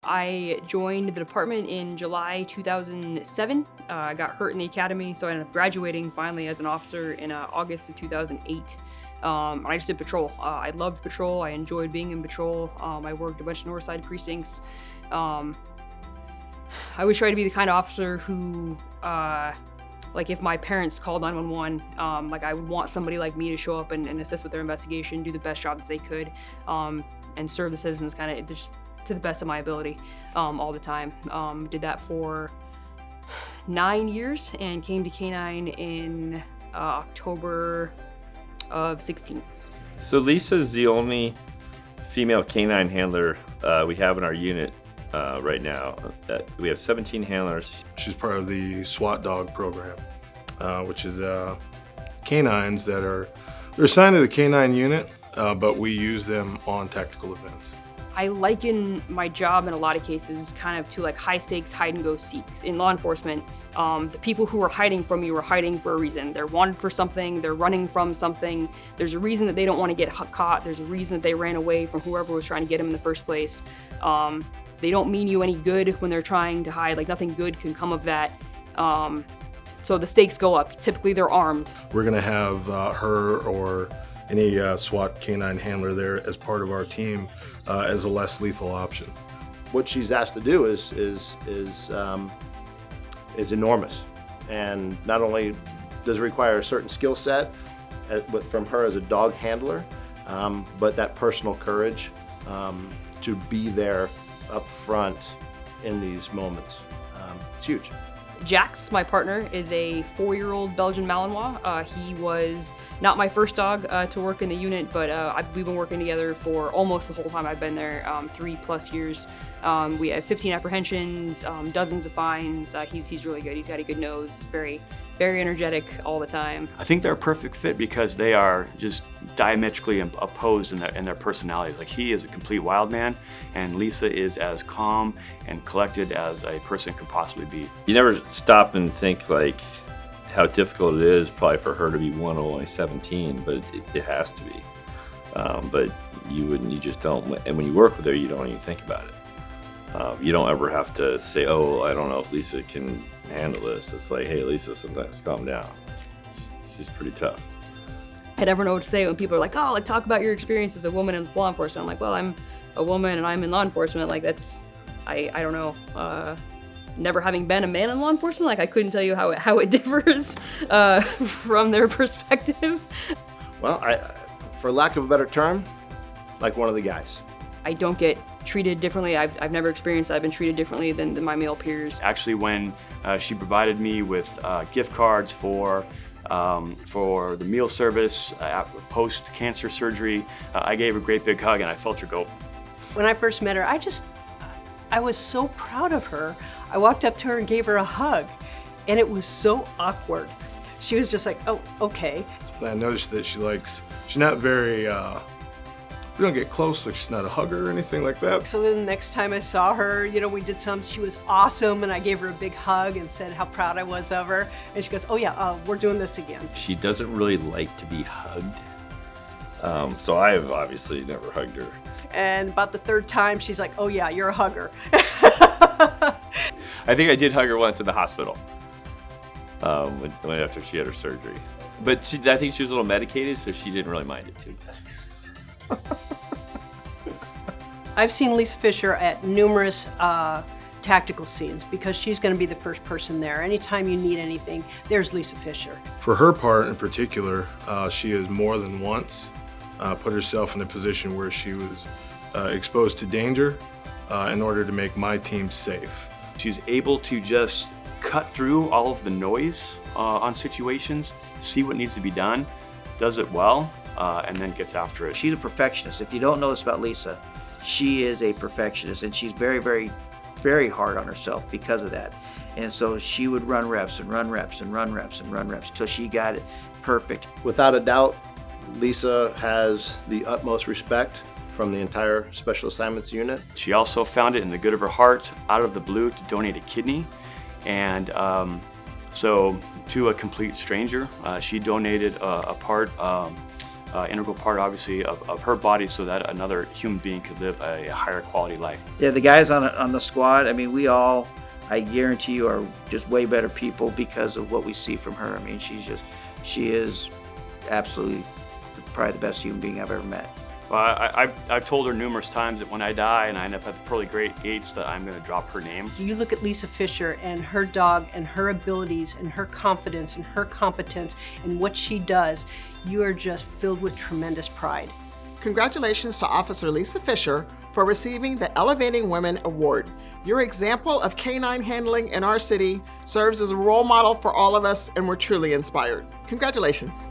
I joined the department in July 2007. I got hurt in the academy, so I ended up graduating finally as an officer in August of 2008. I just did patrol. I loved patrol. I enjoyed being in patrol. I worked a bunch of north side precincts. I always try to be the kind of officer who, like if my parents called 911, like I would want somebody like me to show up and assist with their investigation, do the best job that they could, and serve the citizens kind of just to the best of my ability all the time. Did that for 9 years and came to Canine in October of 16. So Lisa's the only female canine handler we have in our unit right now. We have 17 handlers. She's part of the SWAT dog program, which is canines that they're assigned to the canine unit, but we use them on tactical events. I liken my job in a lot of cases kind of to like high stakes hide and go seek. In law enforcement, the people who are hiding from you are hiding for a reason. They're wanted for something, they're running from something. There's a reason that they don't want to get caught. There's a reason that they ran away from whoever was trying to get them in the first place. They don't mean you any good when they're trying to hide. Like nothing good can come of that. So the stakes go up. Typically they're armed. We're gonna have her or any SWAT canine handler there as part of our team as a less lethal option. What she's asked to do is enormous, and not only does it require a certain skill set from her as a dog handler, but that personal courage to be there up front in these moments. It's huge. Jax, my partner, is a 4-year-old Belgian Malinois. He was not my first dog to work in the unit, but we've been working together for almost the whole time I've been there, 3+ years. We have 15 apprehensions, dozens of fines. He's really good. He's got a good nose, very energetic all the time. I think they're a perfect fit because they are just diametrically opposed in their personalities. Like he is a complete wild man, and Lisa is as calm and collected as a person could possibly be. You never stop and think like how difficult it is probably for her to be one of only 17, but it has to be. But you just don't, and when you work with her, you don't even think about it. You don't ever have to say, oh, I don't know if Lisa can handle this. It's like, hey, Lisa, sometimes calm down. She's pretty tough. I never know what to say when people are like, oh, like talk about your experience as a woman in law enforcement. I'm like, well, I'm a woman and I'm in law enforcement. Like that's, I don't know. Never having been a man in law enforcement, like I couldn't tell you how it differs from their perspective. Well, for lack of a better term, like one of the guys. I don't get treated differently. I've never experienced I've been treated differently than my male peers. Actually, when she provided me with gift cards for the meal service post-cancer surgery, I gave her a great big hug and I felt her go. When I first met her, I was so proud of her. I walked up to her and gave her a hug, and it was so awkward. She was just like, oh, okay. I noticed that she's not very, we don't get close, like she's not a hugger or anything like that. So then the next time I saw her, you know, we did she was awesome, and I gave her a big hug and said how proud I was of her. And she goes, oh yeah, we're doing this again. She doesn't really like to be hugged. So I have obviously never hugged her. And about the third time, she's like, oh yeah, you're a hugger. I think I did hug her once in the hospital when after she had her surgery. But I think she was a little medicated, so she didn't really mind it too much. I've seen Lisa Fisher at numerous tactical scenes because she's going to be the first person there. Anytime you need anything, there's Lisa Fisher. For her part in particular, she has more than once put herself in a position where she was exposed to danger in order to make my team safe. She's able to just cut through all of the noise on situations, see what needs to be done, does it well, and then gets after it. She's a perfectionist. If you don't know this about Lisa, she is a perfectionist, and she's very, very, very hard on herself because of that. And so she would run reps and run reps and run reps and run reps till she got it perfect. Without a doubt, Lisa has the utmost respect from the entire Special Assignments unit. She also found it in the good of her heart, out of the blue, to donate a kidney. And so to a complete stranger, she donated a part integral part, obviously, of her body so that another human being could live a higher quality life. Yeah, the guys on the squad, I mean, we all, I guarantee you, are just way better people because of what we see from her. I mean, she is absolutely probably the best human being I've ever met. Well, I've told her numerous times that when I die and I end up at the pearly gates that I'm going to drop her name. You look at Lisa Fisher and her dog and her abilities and her confidence and her competence and what she does, you are just filled with tremendous pride. Congratulations to Officer Lisa Fisher for receiving the Elevating Women Award. Your example of canine handling in our city serves as a role model for all of us, and we're truly inspired. Congratulations.